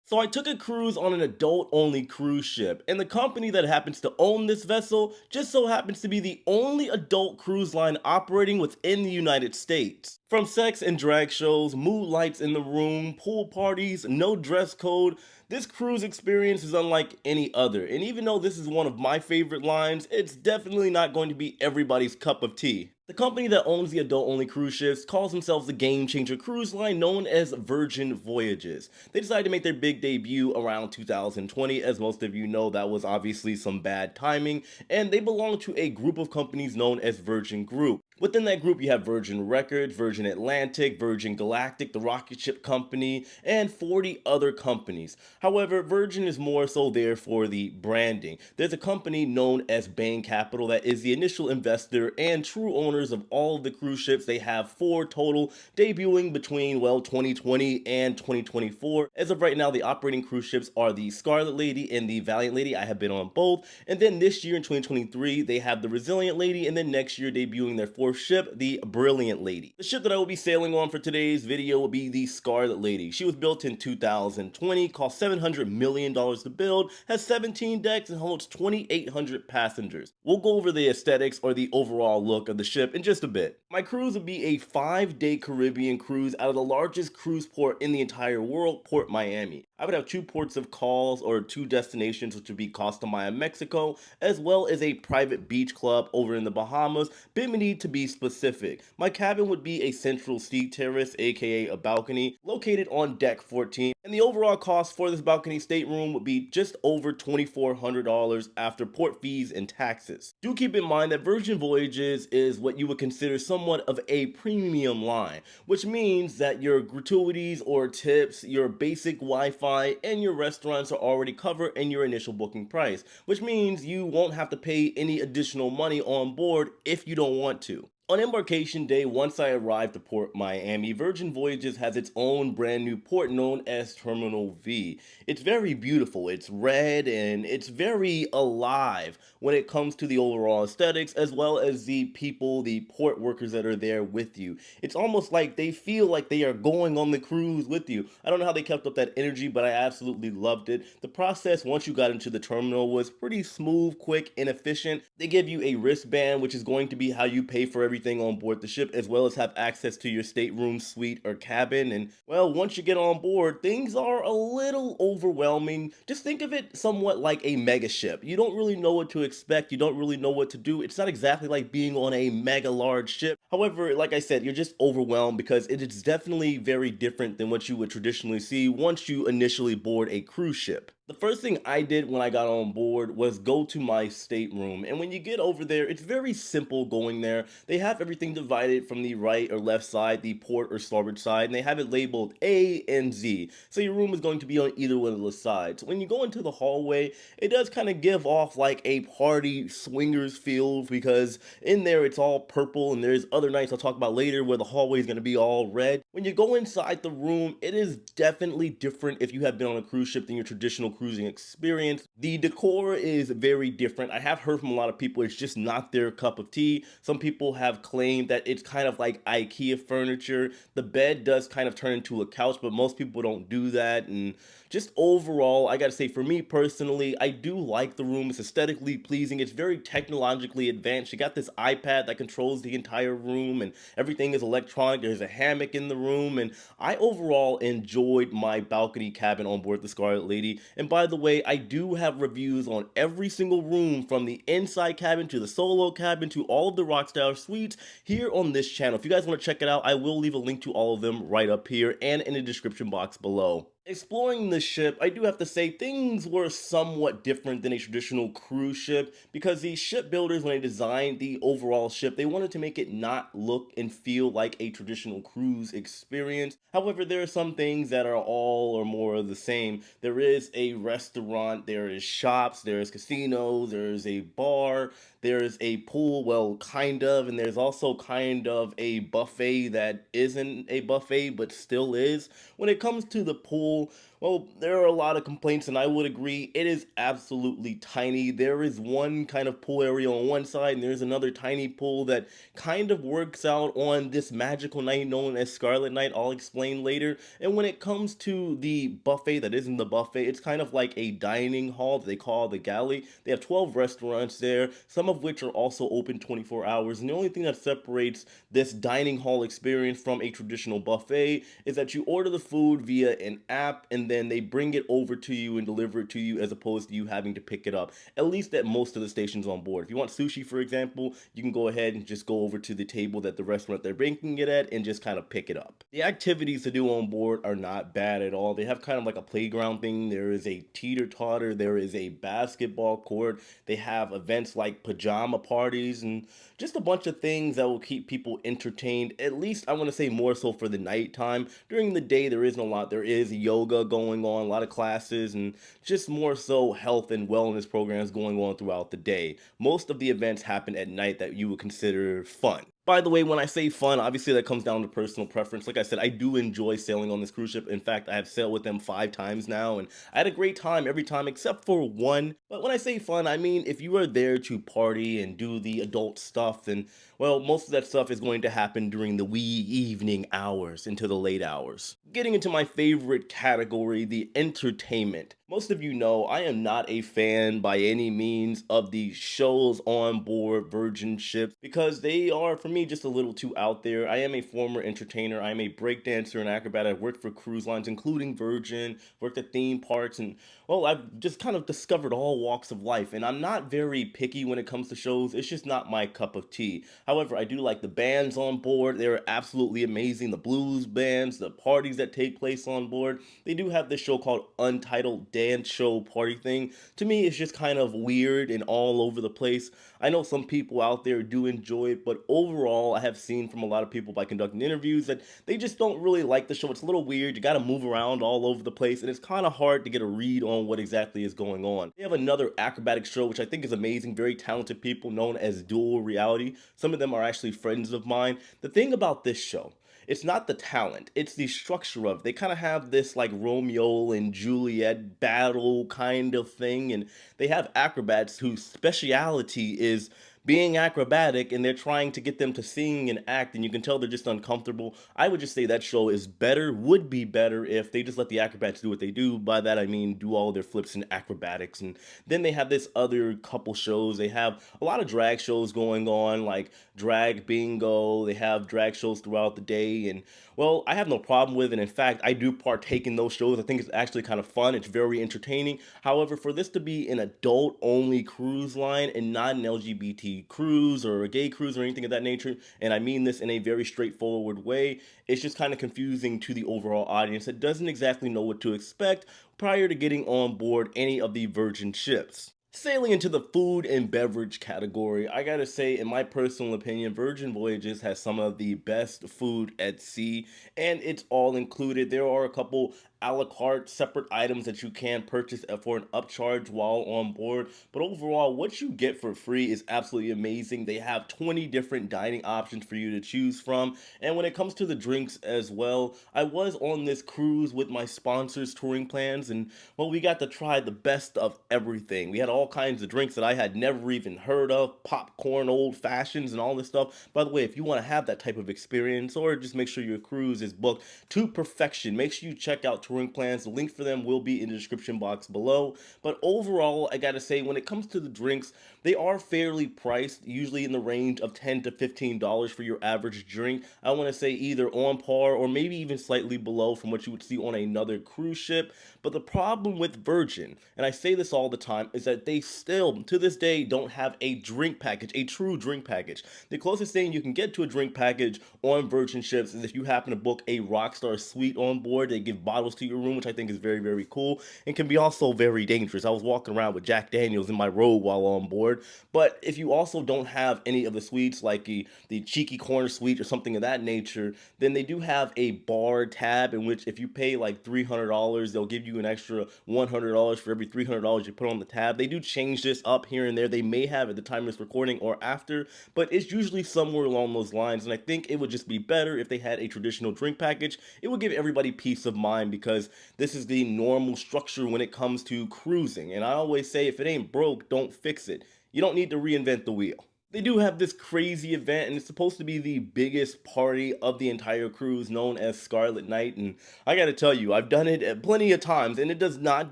So I took a cruise on an adult-only cruise ship, and the company that happens to own this vessel just so happens to be the only adult cruise line operating within the United States. From sex and drag shows, mood lights in the room, pool parties, no dress code, this cruise experience is unlike any other. And even though this is one of my favorite lines, it's definitely not going to be everybody's cup of tea. The company that owns the adult-only cruise ships calls themselves the game-changer cruise line known as Virgin Voyages. They decided to make their big debut around 2020. As most of you know, that was obviously some bad timing, and they belong to a group of companies known as Virgin Group. Within that group, you have Virgin Records, Virgin Atlantic, Virgin Galactic, the rocket ship company, and 40 other companies. However, Virgin is more so there for the branding. There's a company known as Bain Capital that is the initial investor and true owners of all of the cruise ships. They have four total, debuting between, well, 2020 and 2024. As of right now, the operating cruise ships are the Scarlet Lady and the Valiant Lady. I have been on both. And then this year in 2023, they have the Resilient Lady, and then next year debuting their fourth ship, the Brilliant Lady. The ship that I will be sailing on for today's video will be the Scarlet Lady. She was built in 2020, cost $700 million to build, has 17 decks, and holds 2,800 passengers. We'll go over the aesthetics or the overall look of the ship in just a bit. My cruise will be a 5-day Caribbean cruise out of the largest cruise port in the entire world, Port Miami. I would have two ports of calls or two destinations, which would be Costa Maya, Mexico, as well as a private beach club over in the Bahamas. Bimini to be specific. My cabin would be a central sea terrace, aka a balcony, located on deck 14, and the overall cost for this balcony stateroom would be just over $2,400 after port fees and taxes. Do keep in mind that Virgin Voyages is what you would consider somewhat of a premium line, which means that your gratuities or tips, your basic Wi-Fi, and your restaurants are already covered in your initial booking price, which means you won't have to pay any additional money on board if you don't want to. On embarkation day, once I arrived to Port Miami, Virgin Voyages has its own brand new port known as Terminal V. It's very beautiful, it's red, and it's very alive when it comes to the overall aesthetics as well as the people, the port workers that are there with you. It's almost like they feel like they are going on the cruise with you. I don't know how they kept up that energy, but I absolutely loved it. The process once you got into the terminal was pretty smooth, quick, and efficient. They give you a wristband, which is going to be how you pay for everything on board the ship, as well as have access to your stateroom, suite, or cabin. And well, once you get on board, things are a little overwhelming. Just think of it somewhat like a mega ship. You don't really know what to expect, you don't really know what to do. It's not exactly like being on a mega large ship. However, like I said, you're just overwhelmed because it is definitely very different than what you would traditionally see once you initially board a cruise ship. The first thing I did when I got on board was go to my stateroom, and when you get over there, it's very simple going there. They have everything divided from the right or left side, the port or starboard side, and they have it labeled A and Z. So your room is going to be on either one of the sides. When you go into the hallway, it does kind of give off like a party swingers feel because in there it's all purple, and there's other nights I'll talk about later where the hallway is going to be all red. When you go inside the room, it is definitely different if you have been on a cruise ship than your traditional cruising experience. The decor is very different. I have heard from a lot of people it's just not their cup of tea. Some people have claimed that it's kind of like IKEA furniture. The bed does kind of turn into a couch, but most people don't do that. And just overall, I gotta say, for me personally, I do like the room. It's aesthetically pleasing. It's very technologically advanced. You got this iPad that controls the entire room, and everything is electronic. There's a hammock in the room, and I overall enjoyed my balcony cabin on board the Scarlet Lady. And by the way, I do have reviews on every single room, from the inside cabin to the solo cabin to all of the Rockstar suites, here on this channel. If you guys want to check it out, I will leave a link to all of them right up here and in the description box below. Exploring the ship, I do have to say things were somewhat different than a traditional cruise ship because the shipbuilders, when they designed the overall ship, they wanted to make it not look and feel like a traditional cruise experience. However, there are some things that are all or more of the same. There is a restaurant, there is shops, there is casinos, there is a bar, there is a pool, well, kind of, and there's also kind of a buffet that isn't a buffet but still is. When it comes to the pool, Well, there are a lot of complaints, and I would agree. It is absolutely tiny. There is one kind of pool area on one side, and there's another tiny pool that kind of works out on this magical night known as Scarlet Night. I'll explain later. And when it comes to the buffet that isn't the buffet, it's kind of like a dining hall that they call the galley. They have 12 restaurants there, some of which are also open 24 hours. And the only thing that separates this dining hall experience from a traditional buffet is that you order the food via an app and then they bring it over to you and deliver it to you as opposed to you having to pick it up, at least at most of the stations on board. If you want sushi, for example, you can go ahead and just go over to the table that the restaurant they're bringing it at and just kind of pick it up. The activities to do on board are not bad at all. They have kind of like a playground thing. There is a teeter-totter, there is a basketball court. They have events like pajama parties and just a bunch of things that will keep people entertained, at least I want to say more so for the nighttime. During the day, there isn't a lot. There is yoga going on, a lot of classes, and just more so health and wellness programs going on throughout the day. Most of the events happen at night that you would consider fun. By the way, when I say fun, obviously that comes down to personal preference. Like I said, I do enjoy sailing on this cruise ship. In fact, I have sailed with them 5 times now, and I had a great time every time except for one. But when I say fun, I mean if you are there to party and do the adult stuff, then, well, most of that stuff is going to happen during the wee evening hours into the late hours. Getting into my favorite category, the entertainment. Most of you know I am not a fan by any means of the shows on board Virgin ships because they are, for me, just a little too out there. I am a former entertainer. I am a breakdancer and acrobat. I've worked for cruise lines, including Virgin, worked at theme parks, and, well, I've just kind of discovered all walks of life. And I'm not very picky when it comes to shows. It's just not my cup of tea. However, I do like the bands on board. They're absolutely amazing. The blues bands, the parties that take place on board. They do have this show called Untitled Dance Show Party thing. To me, it's just kind of weird and all over the place. I know some people out there do enjoy it, but overall, I have seen from a lot of people by conducting interviews that they just don't really like the show. It's a little weird. You got to move around all over the place, and it's kind of hard to get a read on what exactly is going on. They have another acrobatic show, which I think is amazing. Very talented people known as Dual Reality. Some of them are actually friends of mine. The thing about this show, it's not the talent, it's the structure of it. They kind of have this like Romeo and Juliet battle kind of thing, and they have acrobats whose speciality is being acrobatic, and they're trying to get them to sing and act, and you can tell they're just uncomfortable. I would just say that show is better, would be better if they just let the acrobats do what they do. By that I mean do all their flips and acrobatics. And then they have this other couple shows. They have a lot of drag shows going on, like drag bingo. They have drag shows throughout the day, and, well, I have no problem with it. In fact, I do partake in those shows. I think it's actually kind of fun. It's very entertaining. However, for this to be an adult only cruise line and not an LGBT cruise or a gay cruise or anything of that nature, and I mean this in a very straightforward way, it's just kind of confusing to the overall audience that doesn't exactly know what to expect prior to getting on board any of the Virgin ships. Sailing into the food and beverage category, I gotta say, in my personal opinion, Virgin Voyages has some of the best food at sea, and it's all included. There are a couple a la carte separate items that you can purchase for an upcharge while on board, but overall, what you get for free is absolutely amazing. They have 20 different dining options for you to choose from, and when it comes to the drinks as well, I was on this cruise with my sponsors' touring plans, and, well, we got to try the best of everything. We had all kinds of drinks that I had never even heard of, popcorn, old fashions, and all this stuff. By the way, if you want to have that type of experience, or just make sure your cruise is booked to perfection, make sure you check out touring plans. The link for them will be in the description box below. But overall, I gotta say, when it comes to the drinks, they are fairly priced, usually in the range of $10 to $15 for your average drink. I want to say either on par or maybe even slightly below from what you would see on another cruise ship. But the problem with Virgin, and I say this all the time, is that they still, to this day, don't have a drink package, a true drink package. The closest thing you can get to a drink package on Virgin ships is if you happen to book a Rockstar suite on board. They give bottles to your room, which I think is very, very cool, and can be also very dangerous. I was walking around with Jack Daniels in my robe while on board. But if you also don't have any of the suites, like the cheeky corner suite or something of that nature, then they do have a bar tab in which if you pay like $300, they'll give you an extra $100 for every $300 you put on the tab. They do change this up here and there. They may have at the time of this recording or after, but it's usually somewhere along those lines. And I think it would just be better if they had a traditional drink package. It would give everybody peace of mind because because this is the normal structure when it comes to cruising. And I always say, if it ain't broke, don't fix it. You don't need to reinvent the wheel. They do have this crazy event, and it's supposed to be the biggest party of the entire cruise, known as Scarlet Night. And I gotta tell you, I've done it plenty of times, and it does not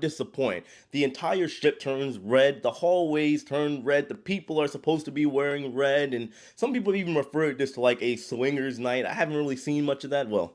disappoint. The entire ship turns red, the hallways turn red, the people are supposed to be wearing red, and some people even refer this to like a swingers night. I haven't really seen much of that. Well,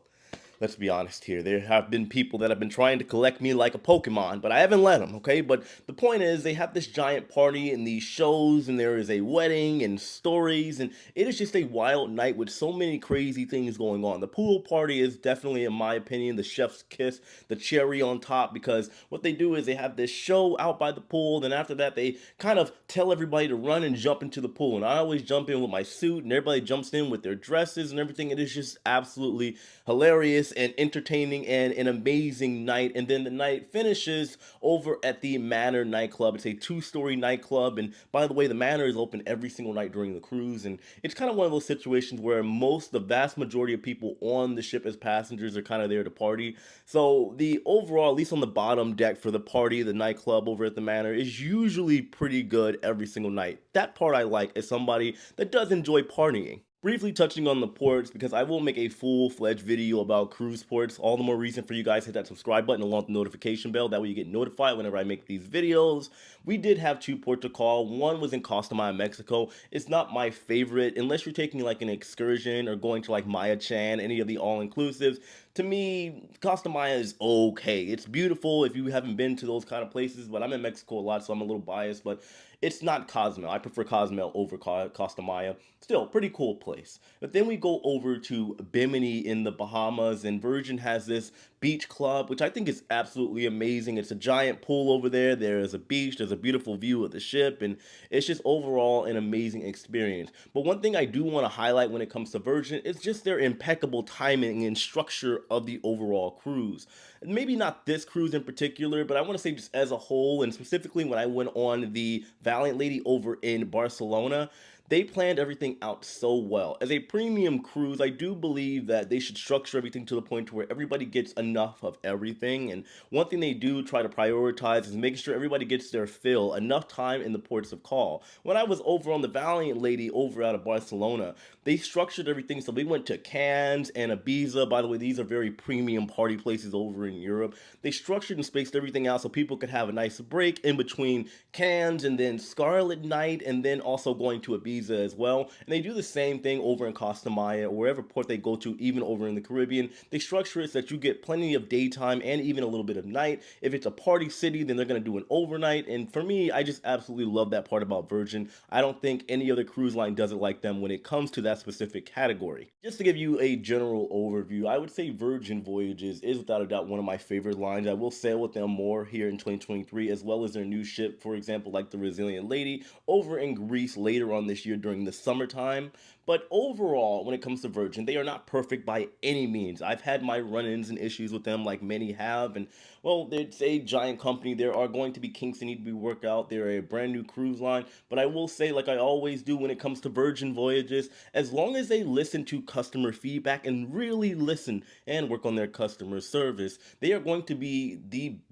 let's be honest here. There have been people that have been trying to collect me like a Pokemon, but I haven't let them, okay? But the point is, they have this giant party and these shows, and there is a wedding and stories, and it is just a wild night with so many crazy things going on. The pool party is definitely, in my opinion, the chef's kiss, the cherry on top, because what they do is they have this show out by the pool, then after that, they kind of tell everybody to run and jump into the pool. And I always jump in with my suit, and everybody jumps in with their dresses and everything. It is just absolutely hilarious and entertaining and an amazing night. And then the night finishes over at the Manor nightclub. It's a two-story nightclub, and by the way, the Manor is open every single night during the cruise. And it's kind of one of those situations where the vast majority of people on the ship as passengers are kind of there to party. So the overall, at least on the bottom deck for the party, the nightclub over at the Manor is usually pretty good every single night. That part I like as somebody that does enjoy partying. Briefly touching on the ports, because I will make a full-fledged video about cruise ports. All the more reason for you guys to hit that subscribe button along with the notification bell. That way you get notified whenever I make these videos. We did have two ports to call. One was in Costa Maya, Mexico. It's not my favorite, unless you're taking like an excursion or going to like Maya Chan, any of the all-inclusives. To me, Costa Maya is okay. It's beautiful if you haven't been to those kind of places, but I'm in Mexico a lot, so I'm a little biased, but it's not Cozumel. I prefer Cozumel over Costa Maya. Still, pretty cool place. But then we go over to Bimini in the Bahamas, and Virgin has this beach club, which I think is absolutely amazing. It's a giant pool over there. There is a beach. There's a beautiful view of the ship, and it's just overall an amazing experience. But one thing I do want to highlight when it comes to Virgin is just their impeccable timing and structure of the overall cruise. Maybe not this cruise in particular, but I want to say just as a whole, and specifically when I went on the Valiant Lady over in Barcelona, they planned everything out so well. As a premium cruise, I do believe that they should structure everything to the point where everybody gets enough of everything. And one thing they do try to prioritize is making sure everybody gets their fill, enough time in the ports of call. When I was over on the Valiant Lady over out of Barcelona, they structured everything so we went to Cannes and Ibiza. By the way, these are very premium party places over in Europe. They structured and spaced everything out so people could have a nice break in between Cannes and then Scarlet Night, and then also going to Ibiza as well. And they do the same thing over in Costa Maya or wherever port they go to, even over in the Caribbean. They structure it so that you get plenty of daytime and even a little bit of night. If it's a party city, then they're going to do an overnight. And for me, I just absolutely love that part about Virgin. I don't think any other cruise line does it like them when it comes to that specific category. Just to give you a general overview, I would say Virgin Voyages is without a doubt one of my favorite lines. I will sail with them more here in 2023, as well as their new ship, for example, like the Resilient Lady over in Greece later on this year during the summertime. But overall, when it comes to Virgin, they are not perfect by any means. I've had my run-ins and issues with them like many have, and well, it's a giant company. There are going to be kinks that need to be worked out. They're a brand new cruise line, but I will say, like I always do when it comes to Virgin Voyages, as long as they listen to customer feedback and really listen and work on their customer service, they are going to be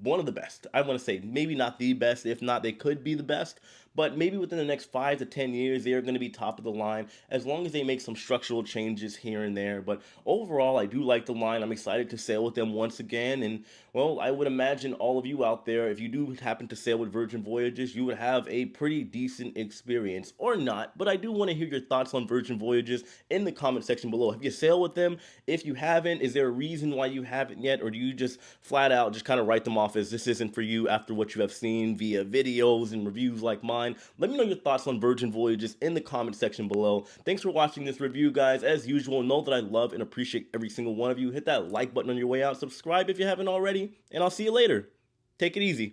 one of the best. I want to say maybe not the best, if not they could be the best, but maybe within the next 5 to 10 years, they are going to be top of the line as long as they make some structural changes here and there. But overall, I do like the line. I'm excited to sail with them once again. And well, I would imagine all of you out there, if you do happen to sail with Virgin Voyages, you would have a pretty decent experience, or not. But I do want to hear your thoughts on Virgin Voyages in the comment section below. Have you sailed with them? If you haven't, is there a reason why you haven't yet? Or do you just flat out just kind of write them off as this isn't for you after what you have seen via videos and reviews like mine? Let me know your thoughts on Virgin Voyages in the comment section below. Thanks for watching this review, guys. As usual, know that I love and appreciate every single one of you. Hit that like button on your way out. Subscribe if you haven't already, and I'll see you later. Take it easy.